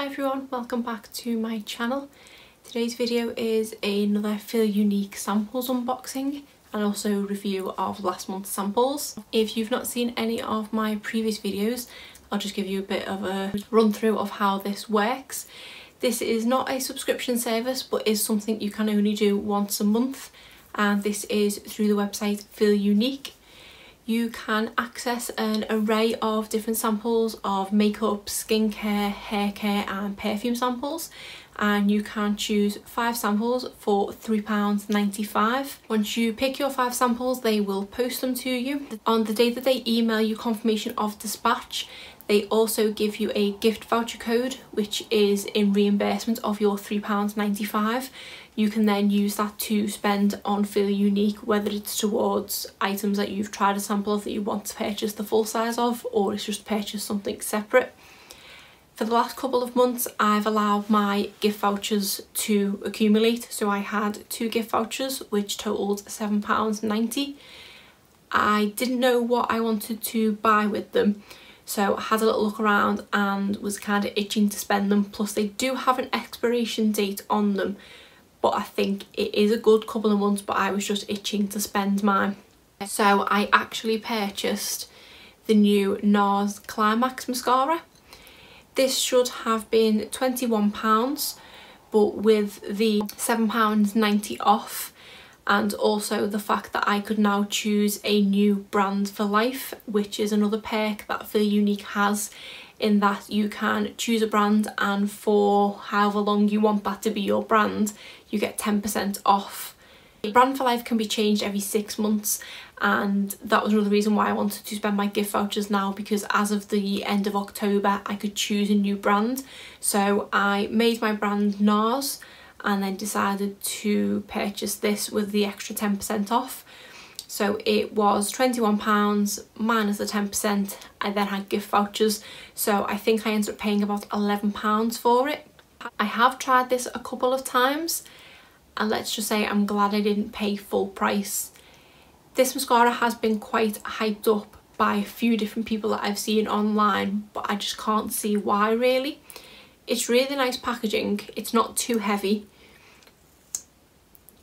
Hi everyone, welcome back to my channel. Today's video is another Feel Unique samples unboxing and also review of last month's samples. If you've not seen any of my previous videos, I'll just give you a bit of a run through of how this works. This is not a subscription service but is something you can only do once a month, and this is through the website Feel Unique. You can access an array of different samples of makeup, skincare, hair care and perfume samples, and you can choose 5 samples for £3.95. Once you pick your 5 samples, they will post them to you. On the day that they email you confirmation of dispatch, they also give you a gift voucher code which is in reimbursement of your £3.95. You can then use that to spend on Feel Unique, whether it's towards items that you've tried a sample of that you want to purchase the full size of, or it's just purchase something separate. For the last couple of months I've allowed my gift vouchers to accumulate, so I had 2 gift vouchers which totalled £7.90. I didn't know what I wanted to buy with them, so I had a little look around and was kind of itching to spend them, plus they do have an expiration date on them. But I think it is a good couple of months, but I was just itching to spend mine. So I actually purchased the new NARS Climax mascara. This should have been £21, but with the £7.90 off, and also the fact that I could now choose a new brand for life, which is another perk that Feel Unique has, in that you can choose a brand and for however long you want that to be your brand, you get 10% off. Brand for life can be changed every 6 months, and that was another reason why I wanted to spend my gift vouchers now, because as of the end of October I could choose a new brand. So I made my brand NARS and then decided to purchase this with the extra 10% off. So it was £21 minus the 10%. I then had gift vouchers, so I think I ended up paying about £11 for it. I have tried this a couple of times, and let's just say I'm glad I didn't pay full price. This mascara has been quite hyped up by a few different people that I've seen online, but I just can't see why really. It's really nice packaging, it's not too heavy,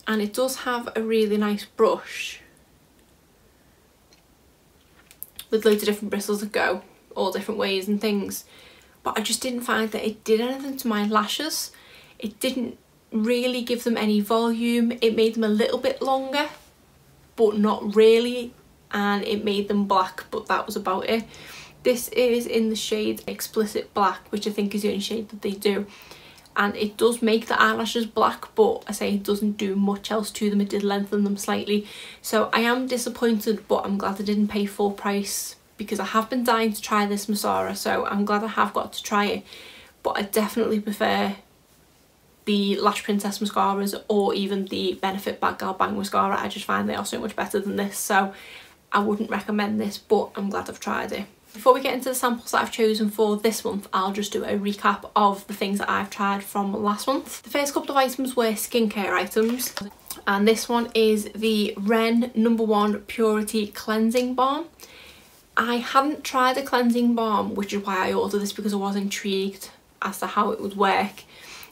and it does have a really nice brush with loads of different bristles that go all different ways and things, but I just didn't find that it did anything to my lashes. It didn't really give them any volume. It made them a little bit longer but not really, and it made them black, but that was about it. This is in the shade Explicit Black, which I think is the only shade that they do, and it does make the eyelashes black, but I say it doesn't do much else to them. It did lengthen them slightly, so I am disappointed, but I'm glad I didn't pay full price because I have been dying to try this mascara, so I'm glad I have got to try it. But I definitely prefer the Lash Princess mascaras or even the Benefit Bad Girl Bang mascara. I just find they are so much better than this, so I wouldn't recommend this, but I'm glad I've tried it. Before we get into the samples that I've chosen for this month, I'll just do a recap of the things that I've tried from last month. The first couple of items were skincare items, and this one is the Ren No. 1 Purity Cleansing Balm. I hadn't tried a cleansing balm, which is why I ordered this, because I was intrigued as to how it would work,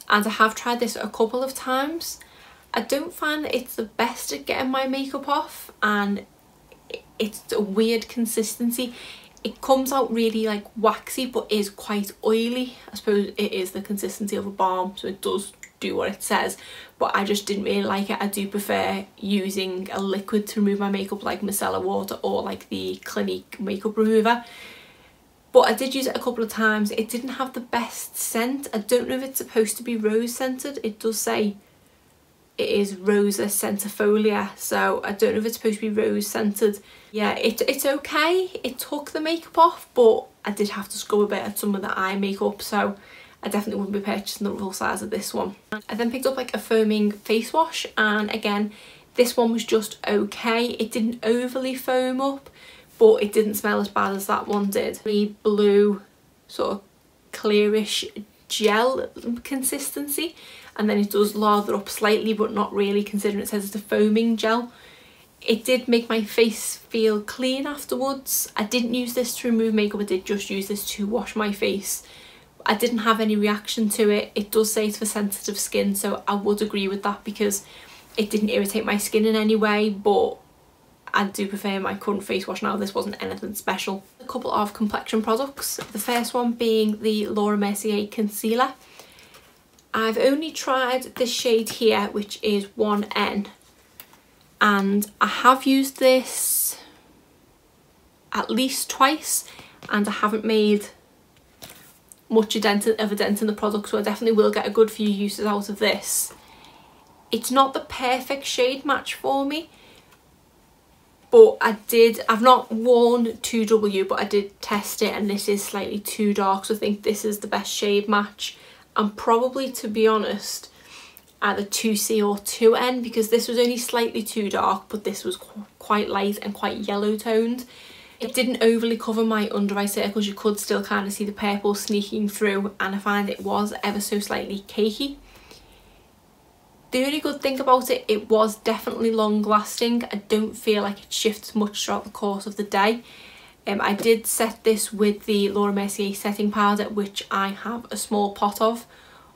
and I have tried this a couple of times. I don't find that it's the best at getting my makeup off, and it's a weird consistency. It comes out really like waxy but is quite oily. I suppose it is the consistency of a balm, so it does do what it says, but I just didn't really like it. I do prefer using a liquid to remove my makeup, like micellar water or like the Clinique makeup remover. But I did use it a couple of times. It didn't have the best scent. I don't know if it's supposed to be rose scented. It does say it is Rosa Centifolia, so I don't know if it's supposed to be rose scented. Yeah, it's okay. It took the makeup off, but I did have to scrub a bit at some of the eye makeup, so I definitely wouldn't be purchasing the full size of this one. I then picked up like a foaming face wash, and again this one was just okay. It didn't overly foam up, but it didn't smell as bad as that one did. The blue sort of clearish gel consistency, and then it does lather up slightly but not really, considering it says it's a foaming gel. It did make my face feel clean afterwards. I didn't use this to remove makeup, I did just use this to wash my face, I didn't have any reaction to it. It does say it's for sensitive skin, so I would agree with that because it didn't irritate my skin in any way, but I do prefer my current face wash now. This wasn't anything special. A couple of complexion products. The first one being the Laura Mercier concealer. I've only tried this shade here, which is 1N, and I have used this at least twice and I haven't made much of a dent in the product, so I definitely will get a good few uses out of this. It's not the perfect shade match for me, but I've not worn 2W, but I did test it and this is slightly too dark, so I think this is the best shade match. And probably, to be honest, either 2C or 2N, because this was only slightly too dark, but this was quite light and quite yellow toned. It didn't overly cover my under eye circles. You could still kind of see the purple sneaking through, and I find it was ever so slightly cakey. The only good thing about it, it was definitely long lasting. I don't feel like it shifts much throughout the course of the day. I did set this with the Laura Mercier setting powder, which I have a small pot of,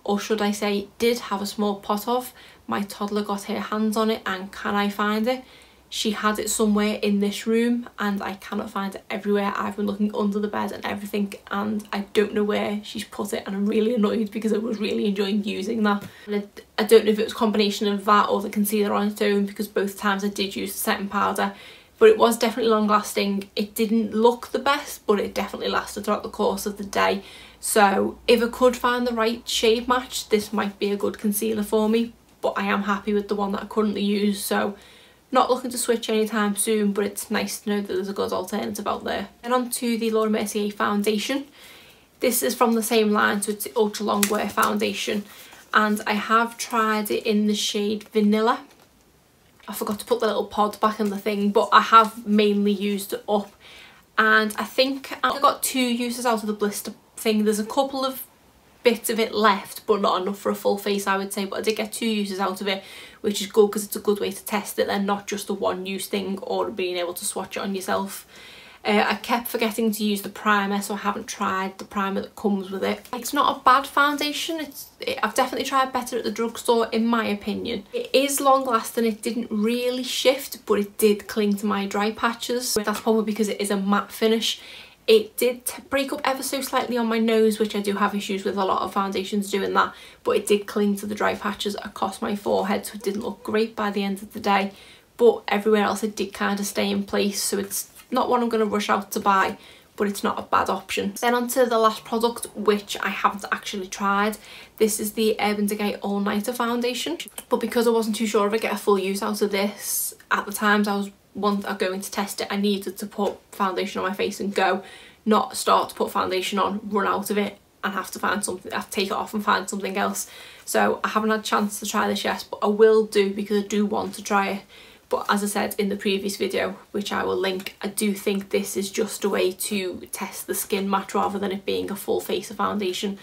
or should I say did have a small pot of. My toddler got her hands on it, and can I find it? She had it somewhere in this room and I cannot find it everywhere. I've been looking under the bed and everything and I don't know where she's put it, and I'm really annoyed because I was really enjoying using that. And I don't know if it was a combination of that or the concealer on its own, because both times I did use the setting powder. But it was definitely long lasting. It didn't look the best, but it definitely lasted throughout the course of the day. So if I could find the right shade match, this might be a good concealer for me, but I am happy with the one that I currently use. So not looking to switch anytime soon, but it's nice to know that there's a good alternative out there. And on to the Laura Mercier foundation. This is from the same line, so it's the Ultra Long Wear foundation. And I have tried it in the shade Vanilla. I forgot to put the little pod back in the thing, but I have mainly used it up. And I think I got 2 uses out of the blister thing. There's a couple of bits of it left, but not enough for a full face, I would say. But I did get 2 uses out of it, which is good because it's a good way to test it. They're not just a one-use thing or being able to swatch it on yourself. I kept forgetting to use the primer, so I haven't tried the primer that comes with it. It's not a bad foundation. I've definitely tried better at the drugstore, in my opinion. It is long lasting. It didn't really shift, but it did cling to my dry patches. That's probably because it is a matte finish. It did break up ever so slightly on my nose, which I do have issues with a lot of foundations doing that, but it did cling to the dry patches across my forehead, so it didn't look great by the end of the day. But everywhere else it did kind of stay in place, so it's not one I'm going to rush out to buy, but it's not a bad option. Then on to the last product, which I haven't actually tried. This is the Urban Decay All Nighter foundation, but because I wasn't too sure if I'd get a full use out of this at the times I was going to test it, I needed to put foundation on my face and go, not start to put foundation on, run out of it and have to find something, have to take it off and find something else. So I haven't had a chance to try this yet, but I will do because I do want to try it. But as I said in the previous video, which I will link, I do think this is just a way to test the skin match rather than it being a full face of foundation.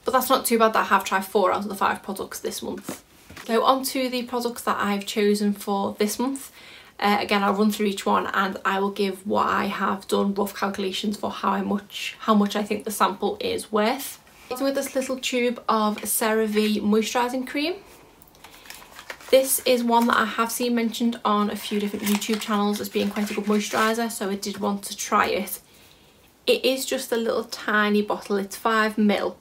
But that's not too bad that I have tried 4 out of the 5 products this month. So on to the products that I've chosen for this month. Again, I'll run through each one and I will give what I have done rough calculations for how much I think the sample is worth. It's with this little tube of CeraVe moisturising cream. This is one that I have seen mentioned on a few different YouTube channels as being quite a good moisturiser, so I did want to try it. It is just a little tiny bottle, it's 5ml,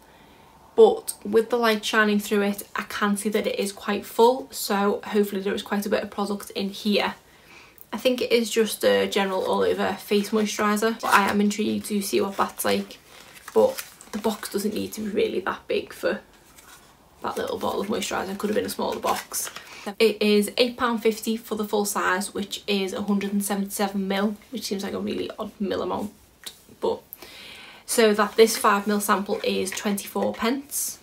but with the light shining through it, I can see that it is quite full, so hopefully there is quite a bit of product in here. I think it is just a general all over face moisturiser, but I am intrigued to see what that's like, but the box doesn't need to be really that big for that little bottle of moisturiser. It could have been a smaller box. It is £8.50 for the full size, which is 177ml, which seems like a really odd mil amount, but so that this 5ml sample is 24p.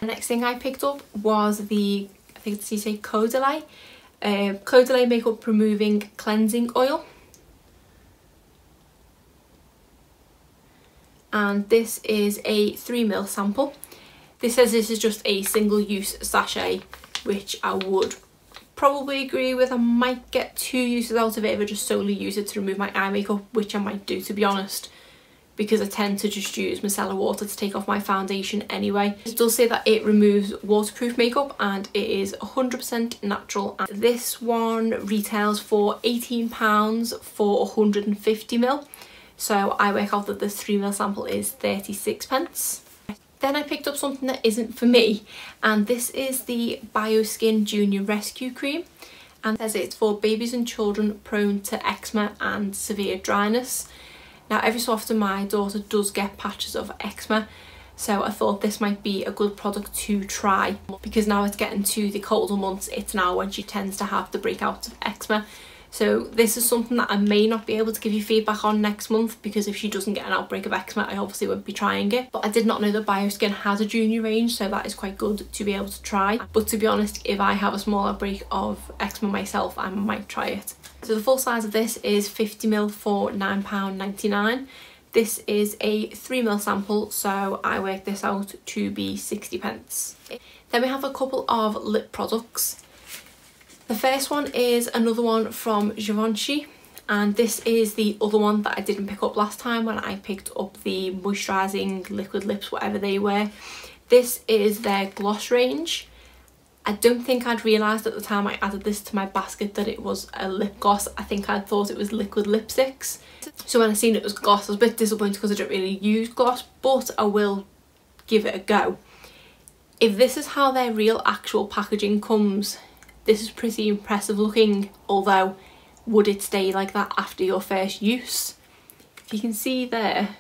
The next thing I picked up was the, I think it's Code Delay Makeup Removing Cleansing Oil. And this is a 3ml sample. This says this is just a single use sachet, which I would probably agree with. I might get 2 uses out of it if I just solely use it to remove my eye makeup, which I might do, to be honest. because I tend to just use micellar water to take off my foundation anyway. It does say that it removes waterproof makeup and it is 100% natural. And this one retails for £18 for 150ml. So I work out that this 3ml sample is 36p. Then I picked up something that isn't for me, and this is the BioSkin Junior Rescue Cream. And it says it's for babies and children prone to eczema and severe dryness. Now every so often my daughter does get patches of eczema, so I thought this might be a good product to try, because now it's getting to the colder months. It's now when she tends to have the breakouts of eczema. So this is something that I may not be able to give you feedback on next month, because if she doesn't get an outbreak of eczema I obviously won't be trying it. But I did not know that BioSkin has a junior range, so that is quite good to be able to try. But to be honest, if I have a small outbreak of eczema myself, I might try it. So the full size of this is 50ml for £9.99. This is a 3ml sample, so I worked this out to be 60p. Then we have a couple of lip products. The first one is another one from Givenchy, and this is the other one that I didn't pick up last time when I picked up the moisturising liquid lips, whatever they were. This is their gloss range. I don't think I'd realised at the time I added this to my basket that it was a lip gloss. I think I thought it was liquid lipsticks. So when I seen it was gloss, I was a bit disappointed because I don't really use gloss, but I will give it a go. If this is how their real actual packaging comes, this is pretty impressive looking, although would it stay like that after your first use? If you can see there,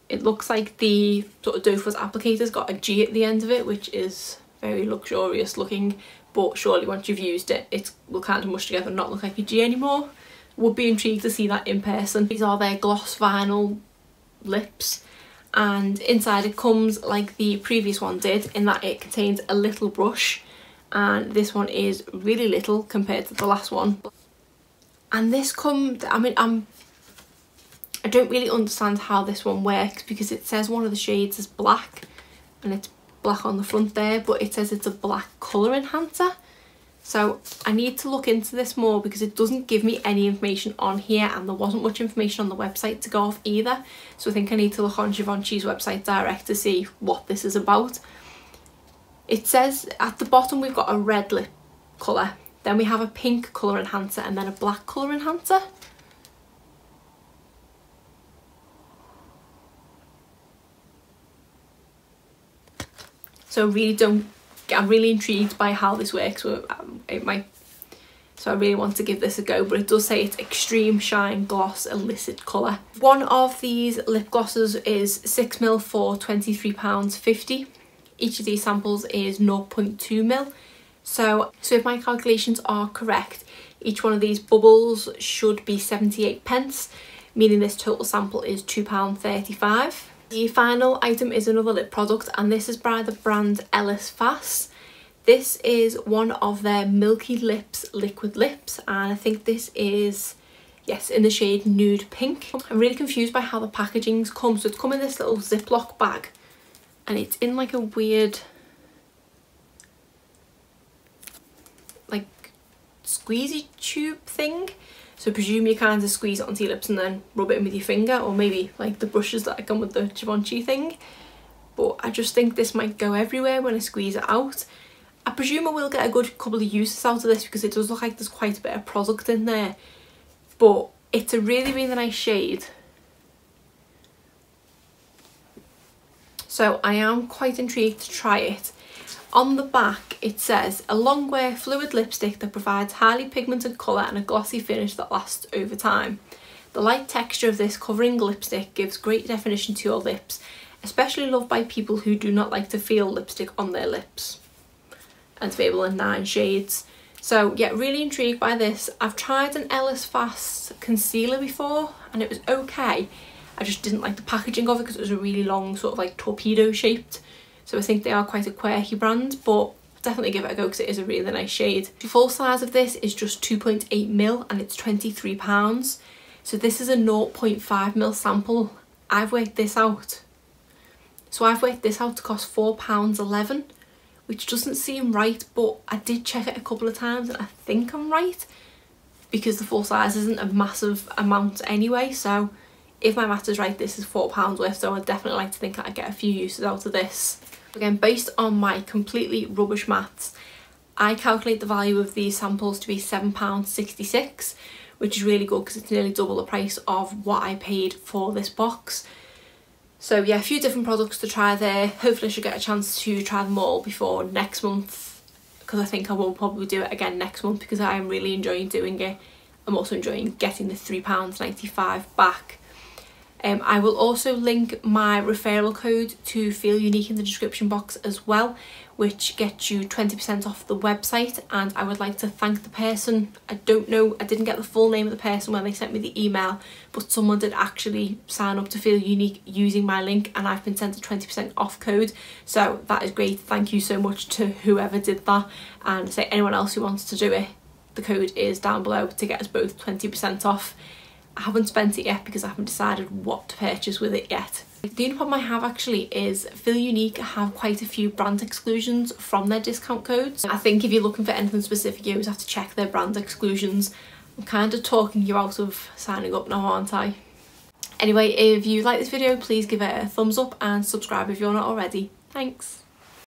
it looks like the sort of doe fuzz applicator's got a G at the end of it, which is very luxurious looking, but surely once you've used it, it will kind of mush together and not look like a G anymore. Would be intrigued to see that in person. These are their gloss vinyl lips, and inside it comes like the previous one did, in that it contains a little brush, and this one is really little compared to the last one. And this comes, I don't really understand how this one works, because it says one of the shades is black and it's black on the front there, but it says it's a black colour enhancer. So I need to look into this more, because it doesn't give me any information on here, and there wasn't much information on the website to go off either. So I think I need to look on Givenchy's website direct to see what this is about. It says at the bottom we've got a red lip colour, then we have a pink colour enhancer, and then a black colour enhancer. So I'm really intrigued by how this works. So I really want to give this a go, but it does say it's Extreme Shine Gloss Illicit Colour. One of these lip glosses is 6ml for £23.50. Each of these samples is 0.2ml. So if my calculations are correct, each one of these bubbles should be 78p, meaning this total sample is £2.35. The final item is another lip product, and this is by the brand Ellis Fass. This is one of their Milky Lips liquid lips, and I think this is, yes, in the shade Nude Pink. I'm really confused by how the packaging's come. So it's come in this little Ziploc bag, and it's in like a weird like squeezy tube thing. So I presume you kind of squeeze it onto your lips and then rub it in with your finger, or maybe like the brushes that come with the Givenchy thing. But I just think this might go everywhere when I squeeze it out. I presume I will get a good couple of uses out of this, because it does look like there's quite a bit of product in there. But it's a really, really nice shade. So I am quite intrigued to try it. On the back it says a long wear fluid lipstick that provides highly pigmented colour and a glossy finish that lasts over time. The light texture of this covering lipstick gives great definition to your lips, especially loved by people who do not like to feel lipstick on their lips. And it's available in 9 shades. So yeah, really intrigued by this. I've tried an Ellis Fass concealer before and it was okay. I just didn't like the packaging of it because it was a really long sort of like torpedo shaped. So I think they are quite a quirky brand, but definitely give it a go because it is a really nice shade. The full size of this is just 2.8ml and it's £23. So this is a 0.5ml sample. I've worked this out. So I've worked this out to cost £4.11, which doesn't seem right, but I did check it a couple of times and I think I'm right, because the full size isn't a massive amount anyway, so if my maths is right, this is £4 worth, so I'd definitely like to think I get a few uses out of this. Again, based on my completely rubbish maths, I calculate the value of these samples to be £7.66, which is really good because it's nearly double the price of what I paid for this box. So yeah, a few different products to try there. Hopefully I should get a chance to try them all before next month, because I think I will probably do it again next month because I am really enjoying doing it. I'm also enjoying getting the £3.95 back. I will also link my referral code to Feel Unique in the description box as well, which gets you 20% off the website. And I would like to thank the person. I didn't get the full name of the person when they sent me the email, but someone did actually sign up to Feel Unique using my link, and I've been sent a 20% off code. So that is great. Thank you so much to whoever did that, and say anyone else who wants to do it, the code is down below to get us both 20% off. I haven't spent it yet because I haven't decided what to purchase with it yet. The only problem I have actually is Feel Unique have quite a few brand exclusions from their discount codes. I think if you're looking for anything specific, you always have to check their brand exclusions. I'm kind of talking you out of signing up now, aren't I? Anyway, if you like this video, please give it a thumbs up and subscribe if you're not already. Thanks.